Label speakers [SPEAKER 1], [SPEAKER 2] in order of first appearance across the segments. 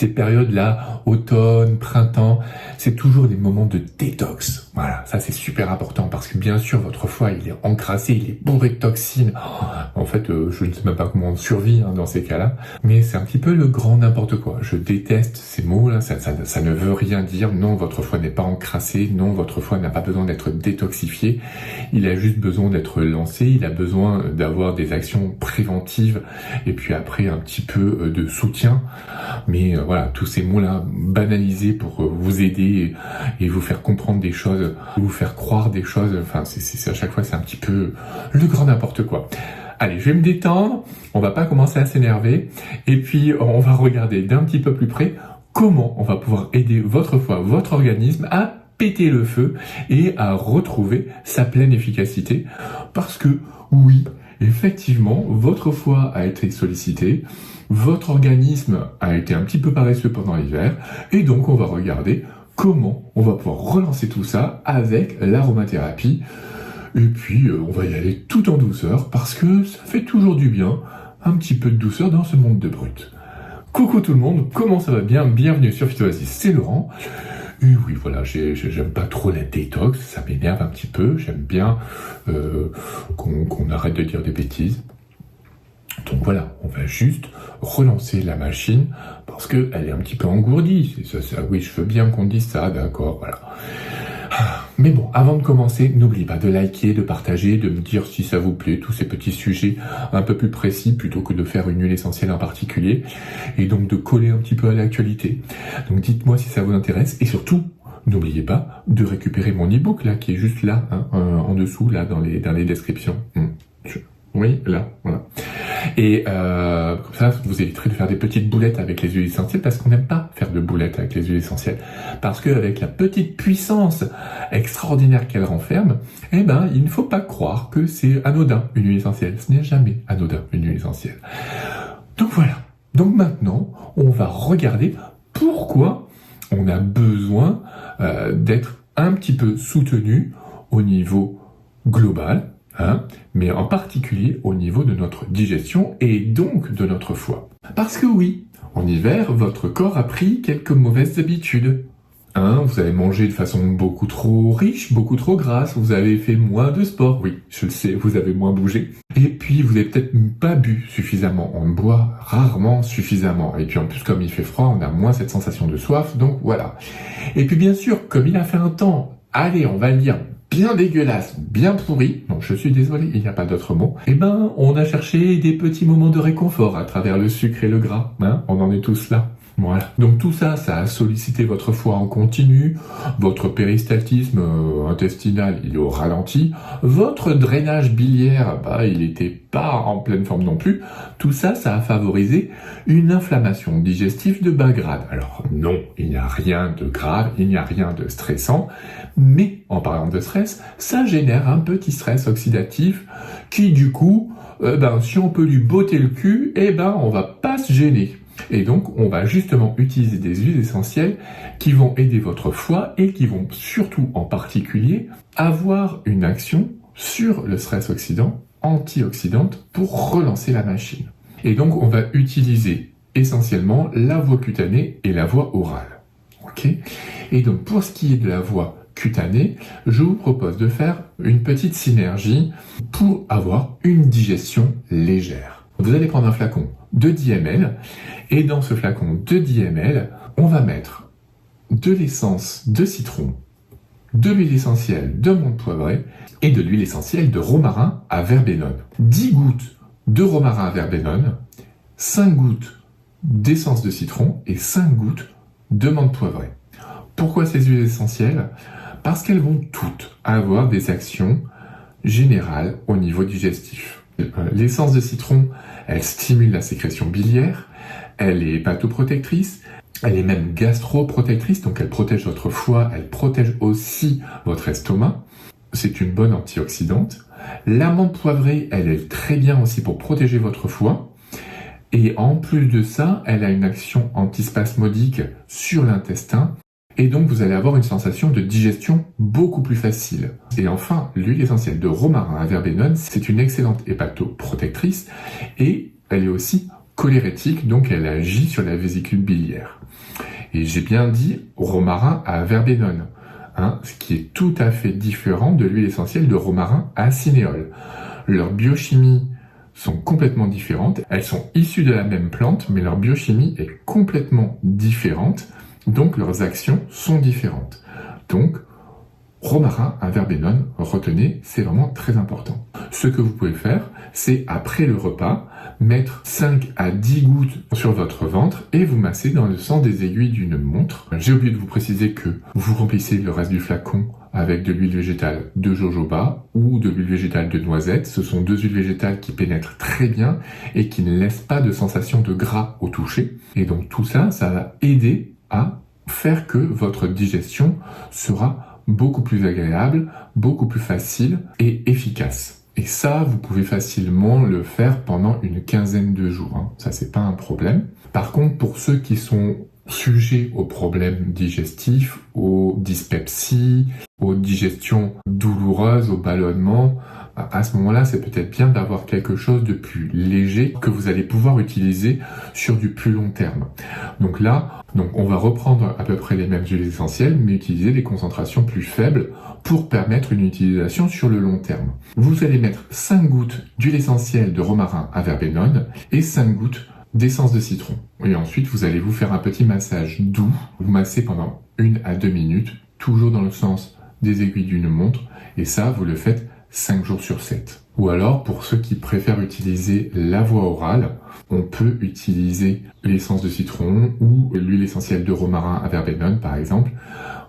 [SPEAKER 1] Ces périodes-là, automne, printemps, c'est toujours des moments de détox. Voilà, ça c'est super important parce que bien sûr, votre foie, il est encrassé, il est bourré de toxines. En fait, je ne sais même pas comment on survit dans ces cas-là, mais c'est un petit peu le grand n'importe quoi. Je déteste ces mots-là, ça ne veut rien dire. Non, votre foie n'est pas encrassé, non, votre foie n'a pas besoin d'être détoxifié. Il a juste besoin d'être lancé, il a besoin d'avoir des actions préventives et puis après un petit peu de soutien. Mais voilà, tous ces mots-là banalisés pour vous aider et vous faire comprendre des choses, vous faire croire des choses, enfin c'est à chaque fois c'est un petit peu le grand n'importe quoi. Allez, je vais me détendre, on va pas commencer à s'énerver, et puis on va regarder d'un petit peu plus près comment on va pouvoir aider votre foie, votre organisme à péter le feu et à retrouver sa pleine efficacité. Parce que oui, effectivement, votre foie a été sollicité, votre organisme a été un petit peu paresseux pendant l'hiver, et donc on va regarder comment on va pouvoir relancer tout ça avec l'aromathérapie. Et puis on va y aller tout en douceur, parce que ça fait toujours du bien, un petit peu de douceur dans ce monde de brut. Coucou tout le monde, comment ça va bien? Bienvenue sur Phytoasis, c'est Laurent. Et oui, voilà, j'aime pas trop la détox, ça m'énerve un petit peu, j'aime bien qu'on arrête de dire des bêtises. Donc voilà, on va juste relancer la machine parce qu'elle est un petit peu engourdie. Oui, je veux bien qu'on dise ça, d'accord, voilà. Mais bon, avant de commencer, n'oubliez pas de liker, de partager, de me dire si ça vous plaît, tous ces petits sujets un peu plus précis plutôt que de faire une huile essentielle en particulier, et donc de coller un petit peu à l'actualité. Donc dites-moi si ça vous intéresse, et surtout, n'oubliez pas de récupérer mon e-book là, qui est juste là, en dessous, là, dans les descriptions. Oui, là, voilà. Et comme ça, vous éviterez de faire des petites boulettes avec les huiles essentielles, parce qu'on n'aime pas faire de boulettes avec les huiles essentielles. Parce qu'avec la petite puissance extraordinaire qu'elle renferme, eh ben, il ne faut pas croire que c'est anodin, une huile essentielle. Ce n'est jamais anodin, une huile essentielle. Donc voilà. Donc maintenant, on va regarder pourquoi on a besoin d'être un petit peu soutenu au niveau global, mais en particulier au niveau de notre digestion et donc de notre foie. Parce que oui, en hiver, votre corps a pris quelques mauvaises habitudes. Vous avez mangé de façon beaucoup trop riche, beaucoup trop grasse, vous avez fait moins de sport, oui, je le sais, vous avez moins bougé. Et puis, vous avez peut-être pas bu suffisamment, on boit rarement suffisamment. Et puis en plus, comme il fait froid, on a moins cette sensation de soif, donc voilà. Et puis bien sûr, comme il a fait un temps, allez, on va le dire, bien dégueulasse, bien pourri, non, je suis désolé, il n'y a pas d'autre mot, eh ben, on a cherché des petits moments de réconfort à travers le sucre et le gras, on en est tous là. Voilà. Donc tout ça, ça a sollicité votre foie en continu, votre péristaltisme intestinal, il est au ralenti, votre drainage biliaire, il n'était pas en pleine forme non plus. Tout ça, ça a favorisé une inflammation digestive de bas grade. Alors non, il n'y a rien de grave, il n'y a rien de stressant, mais en parlant de stress, ça génère un petit stress oxydatif qui du coup, si on peut lui botter le cul, on va pas se gêner. Et donc, on va justement utiliser des huiles essentielles qui vont aider votre foie et qui vont surtout, en particulier, avoir une action sur le stress oxydant, antioxydante, pour relancer la machine. Et donc, on va utiliser essentiellement la voie cutanée et la voie orale. Ok ? Et donc, pour ce qui est de la voie cutanée, je vous propose de faire une petite synergie pour avoir une digestion légère. Vous allez prendre un flacon de 10 ml et dans ce flacon de 10 ml, on va mettre de l'essence de citron, de l'huile essentielle de menthe poivrée et de l'huile essentielle de romarin à verbenone. 10 gouttes de romarin à verbenone, 5 gouttes d'essence de citron et 5 gouttes de menthe poivrée. Pourquoi ces huiles essentielles ? Parce qu'elles vont toutes avoir des actions générales au niveau digestif. L'essence de citron, elle stimule la sécrétion biliaire, elle est hépatoprotectrice, elle est même gastroprotectrice, donc elle protège votre foie, elle protège aussi votre estomac. C'est une bonne antioxydante. La menthe poivrée, elle est très bien aussi pour protéger votre foie. Et en plus de ça, elle a une action antispasmodique sur l'intestin. Et donc, vous allez avoir une sensation de digestion beaucoup plus facile. Et enfin, l'huile essentielle de romarin à verbenone, c'est une excellente hépatoprotectrice et elle est aussi cholérétique, donc elle agit sur la vésicule biliaire. Et j'ai bien dit romarin à verbenone, ce qui est tout à fait différent de l'huile essentielle de romarin à cinéole. Leur biochimie sont complètement différentes, elles sont issues de la même plante, mais leur biochimie est complètement différente, donc leurs actions sont différentes. Donc, romarin à verbenone, retenez, c'est vraiment très important. Ce que vous pouvez faire, c'est après le repas, mettre 5 à 10 gouttes sur votre ventre et vous masser dans le sens des aiguilles d'une montre. J'ai oublié de vous préciser que vous remplissez le reste du flacon avec de l'huile végétale de jojoba ou de l'huile végétale de noisette. Ce sont deux huiles végétales qui pénètrent très bien et qui ne laissent pas de sensation de gras au toucher. Et donc tout ça, ça va aider à faire que votre digestion sera beaucoup plus agréable, beaucoup plus facile et efficace. Et ça, vous pouvez facilement le faire pendant une quinzaine de jours. Ça, c'est pas un problème. Par contre, pour ceux qui sont sujets aux problèmes digestifs, aux dyspepsies, aux digestions douloureuses, aux ballonnements, à ce moment-là, c'est peut-être bien d'avoir quelque chose de plus léger que vous allez pouvoir utiliser sur du plus long terme. Donc là, on va reprendre à peu près les mêmes huiles essentielles, mais utiliser des concentrations plus faibles pour permettre une utilisation sur le long terme. Vous allez mettre 5 gouttes d'huile essentielle de romarin à verbenone et 5 gouttes d'essence de citron. Et ensuite, vous allez vous faire un petit massage doux. Vous massez pendant 1 à 2 minutes, toujours dans le sens des aiguilles d'une montre. Et ça, vous le faites 5 jours sur 7. Ou alors, pour ceux qui préfèrent utiliser la voie orale, on peut utiliser l'essence de citron ou l'huile essentielle de romarin à verbenone, par exemple.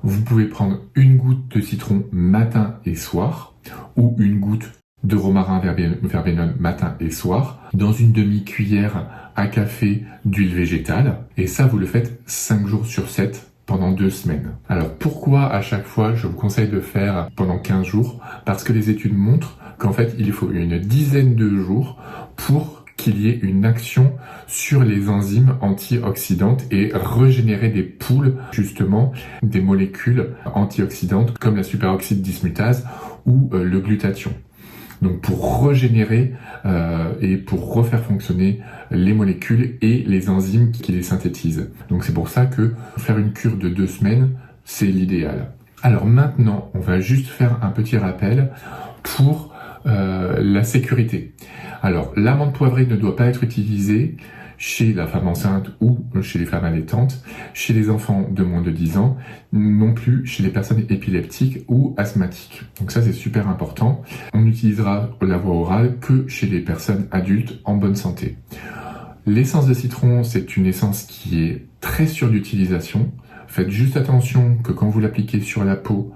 [SPEAKER 1] Vous pouvez prendre 1 goutte de citron matin et soir, ou 1 goutte de romarin verbenone matin et soir, dans une demi-cuillère à café d'huile végétale. Et ça, vous le faites 5 jours sur 7 pendant 2 semaines. Alors pourquoi à chaque fois je vous conseille de faire pendant 15 jours? Parce que les études montrent qu'en fait il faut une dizaine de jours pour qu'il y ait une action sur les enzymes antioxydantes et régénérer des poules, justement, des molécules antioxydantes comme la superoxyde dismutase ou le glutathion. Donc pour régénérer et pour refaire fonctionner les molécules et les enzymes qui les synthétisent. Donc c'est pour ça que faire une cure de 2 semaines, c'est l'idéal. Alors maintenant, on va juste faire un petit rappel pour la sécurité. Alors l'amande poivrée ne doit pas être utilisée chez la femme enceinte ou chez les femmes allaitantes, chez les enfants de moins de 10 ans, non plus chez les personnes épileptiques ou asthmatiques. Donc ça, c'est super important. On n'utilisera la voie orale que chez les personnes adultes en bonne santé. L'essence de citron, c'est une essence qui est très sûre d'utilisation. Faites juste attention que quand vous l'appliquez sur la peau,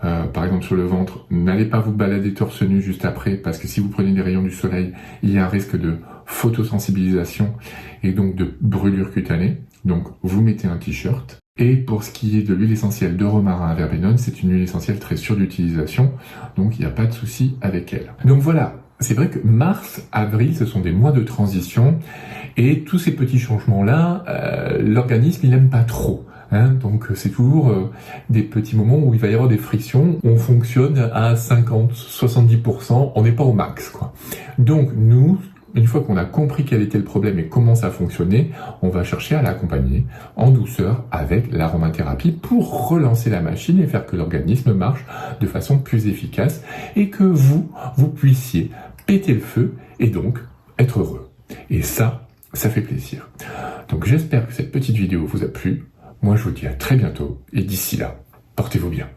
[SPEAKER 1] par exemple sur le ventre, n'allez pas vous balader torse nu juste après, parce que si vous prenez des rayons du soleil, il y a un risque de photosensibilisation et donc de brûlure cutanée. Donc vous mettez un t-shirt. Et pour ce qui est de l'huile essentielle de romarin à verbenone, c'est une huile essentielle très sûre d'utilisation, donc il n'y a pas de souci avec elle. Donc voilà, c'est vrai que mars, avril, ce sont des mois de transition, et tous ces petits changements-là, l'organisme il n'aime pas trop. Donc c'est toujours des petits moments où il va y avoir des frictions, on fonctionne à 50-70%, on n'est pas au max, quoi. Donc nous, une fois qu'on a compris quel était le problème et comment ça fonctionnait, on va chercher à l'accompagner en douceur avec l'aromathérapie pour relancer la machine et faire que l'organisme marche de façon plus efficace et que vous puissiez péter le feu et donc être heureux. Et ça fait plaisir. Donc j'espère que cette petite vidéo vous a plu. Moi, je vous dis à très bientôt, et d'ici là, portez-vous bien.